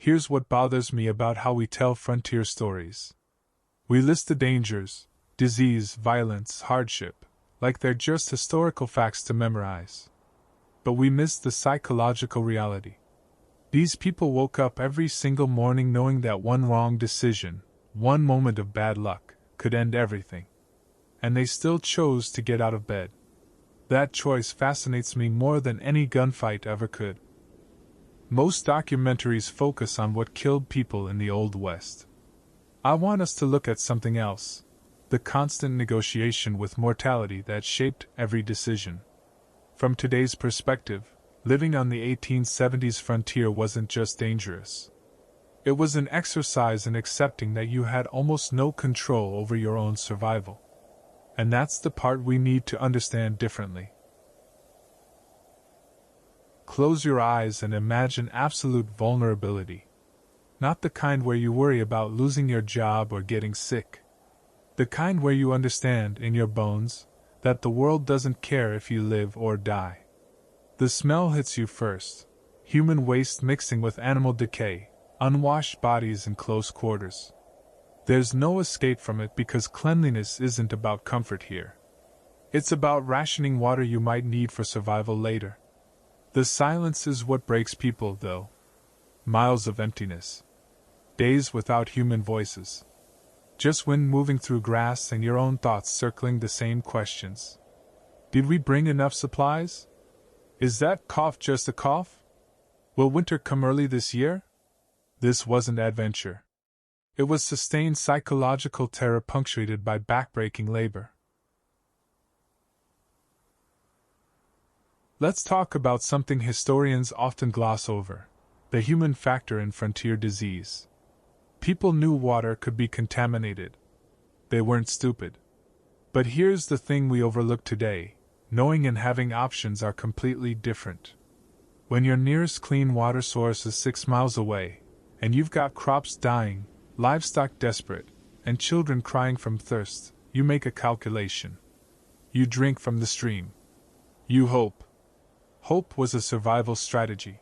Here's what bothers me about how we tell frontier stories. We list the dangers, disease, violence, hardship, like they're just historical facts to memorize. But we miss the psychological reality. These people woke up every single morning knowing that one wrong decision, one moment of bad luck, could end everything. And they still chose to get out of bed. That choice fascinates me more than any gunfight ever could. Most documentaries focus on what killed people in the Old West. I want us to look at something else, the constant negotiation with mortality that shaped every decision. From today's perspective, living on the 1870s frontier wasn't just dangerous. It was an exercise in accepting that you had almost no control over your own survival. And that's the part we need to understand differently. Close your eyes and imagine absolute vulnerability. Not the kind where you worry about losing your job or getting sick. The kind where you understand in your bones that the world doesn't care if you live or die. The smell hits you first. Human waste mixing with animal decay, unwashed bodies in close quarters. There's no escape from it because cleanliness isn't about comfort here. It's about rationing water you might need for survival later. The silence is what breaks people, though. Miles of emptiness. Days without human voices. Just wind moving through grass and your own thoughts circling the same questions. Did we bring enough supplies? Is that cough just a cough? Will winter come early this year? This wasn't adventure. It was sustained psychological terror punctuated by backbreaking labor. Let's talk about something historians often gloss over: the human factor in frontier disease. People knew water could be contaminated. They weren't stupid. But here's the thing we overlook today: knowing and having options are completely different. When your nearest clean water source is 6 miles away, and you've got crops dying, livestock desperate, and children crying from thirst, you make a calculation. You drink from the stream. You hope. Hope was a survival strategy.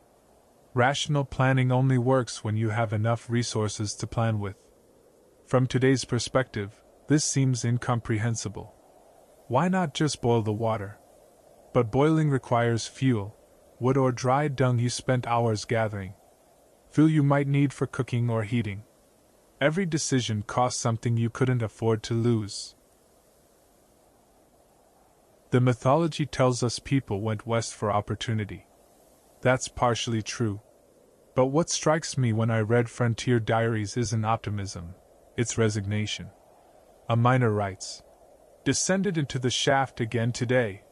Rational planning only works when you have enough resources to plan with. From today's perspective, this seems incomprehensible. Why not just boil the water? But boiling requires fuel, wood or dry dung you spent hours gathering. Fuel you might need for cooking or heating. Every decision cost something you couldn't afford to lose. The mythology tells us people went west for opportunity. That's partially true. But what strikes me when I read Frontier Diaries isn't optimism, it's resignation. A miner writes, "Descended into the shaft again today.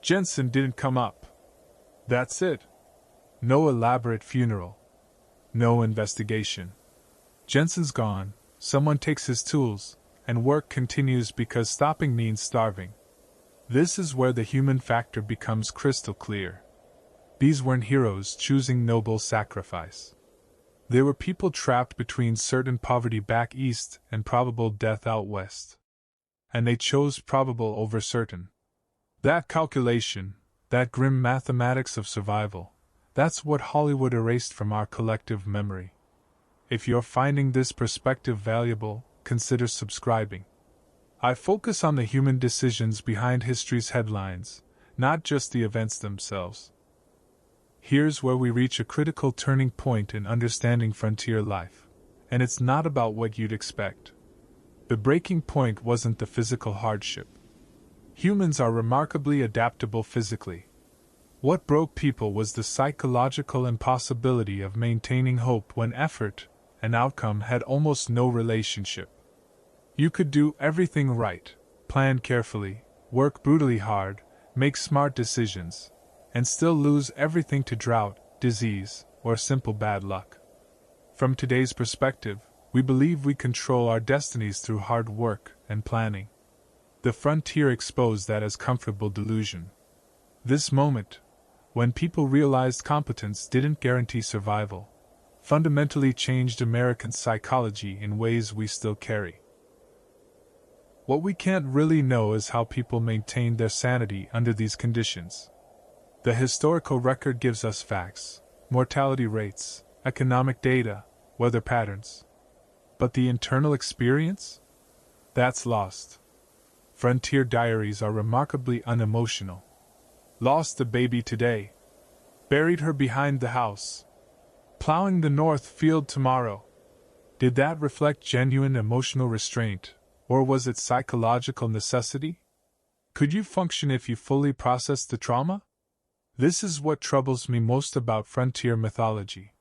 Jensen didn't come up. That's it. No elaborate funeral. No investigation. Jensen's gone, someone takes his tools, and work continues because stopping means starving." This is where the human factor becomes crystal clear. These weren't heroes choosing noble sacrifice. They were people trapped between certain poverty back east and probable death out west. And they chose probable over certain. That calculation, that grim mathematics of survival, that's what Hollywood erased from our collective memory. If you're finding this perspective valuable, consider subscribing. I focus on the human decisions behind history's headlines, not just the events themselves. Here's where we reach a critical turning point in understanding frontier life, and it's not about what you'd expect. The breaking point wasn't the physical hardship. Humans are remarkably adaptable physically. What broke people was the psychological impossibility of maintaining hope when effort and outcome had almost no relationship. You could do everything right, plan carefully, work brutally hard, make smart decisions, and still lose everything to drought, disease, or simple bad luck. From today's perspective, we believe we control our destinies through hard work and planning. The frontier exposed that as comfortable delusion. This moment, when people realized competence didn't guarantee survival, fundamentally changed American psychology in ways we still carry. What we can't really know is how people maintained their sanity under these conditions. The historical record gives us facts, mortality rates, economic data, weather patterns. But the internal experience? That's lost. Frontier diaries are remarkably unemotional. Lost a baby today. Buried her behind the house. Plowing the north field tomorrow. Did that reflect genuine emotional restraint, or was it psychological necessity? Could you function if you fully processed the trauma? This is what troubles me most about frontier mythology.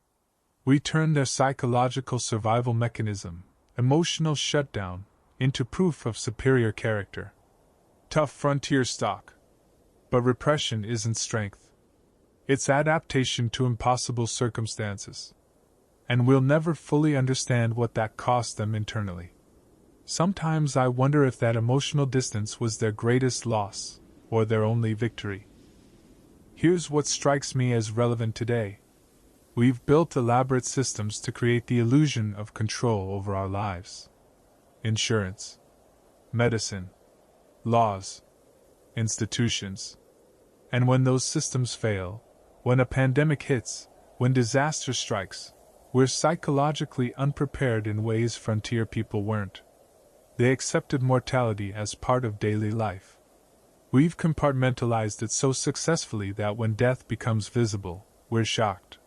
We turn their psychological survival mechanism, emotional shutdown, into proof of superior character. Tough frontier stock. But repression isn't strength. It's adaptation to impossible circumstances. And we'll never fully understand what that cost them internally. Sometimes I wonder if that emotional distance was their greatest loss, or their only victory. Here's what strikes me as relevant today. We've built elaborate systems to create the illusion of control over our lives. Insurance, medicine, laws, institutions. And when those systems fail, when a pandemic hits, when disaster strikes, we're psychologically unprepared in ways frontier people weren't. They accepted mortality as part of daily life. We've compartmentalized it so successfully that when death becomes visible, we're shocked.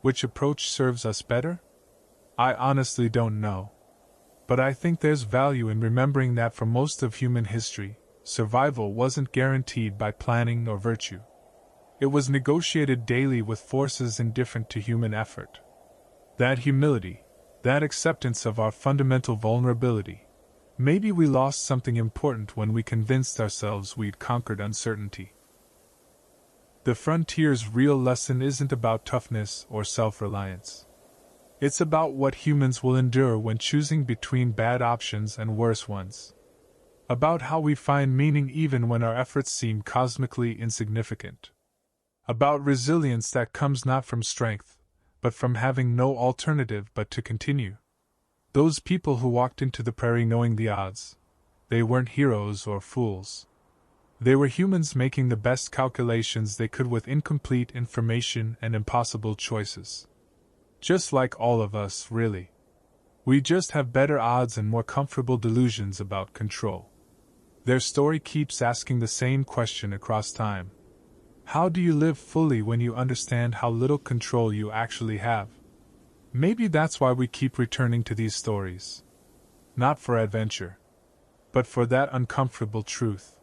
Which approach serves us better? I honestly don't know. But I think there's value in remembering that for most of human history, survival wasn't guaranteed by planning or virtue. It was negotiated daily with forces indifferent to human effort. That humility, that acceptance of our fundamental vulnerability. Maybe we lost something important when we convinced ourselves we'd conquered uncertainty. The frontier's real lesson isn't about toughness or self-reliance. It's about what humans will endure when choosing between bad options and worse ones. About how we find meaning even when our efforts seem cosmically insignificant. About resilience that comes not from strength, but from having no alternative but to continue. Those people who walked into the prairie knowing the odds, they weren't heroes or fools. They were humans making the best calculations they could with incomplete information and impossible choices. Just like all of us, really. We just have better odds and more comfortable delusions about control. Their story keeps asking the same question across time. How do you live fully when you understand how little control you actually have? Maybe that's why we keep returning to these stories. Not for adventure, but for that uncomfortable truth.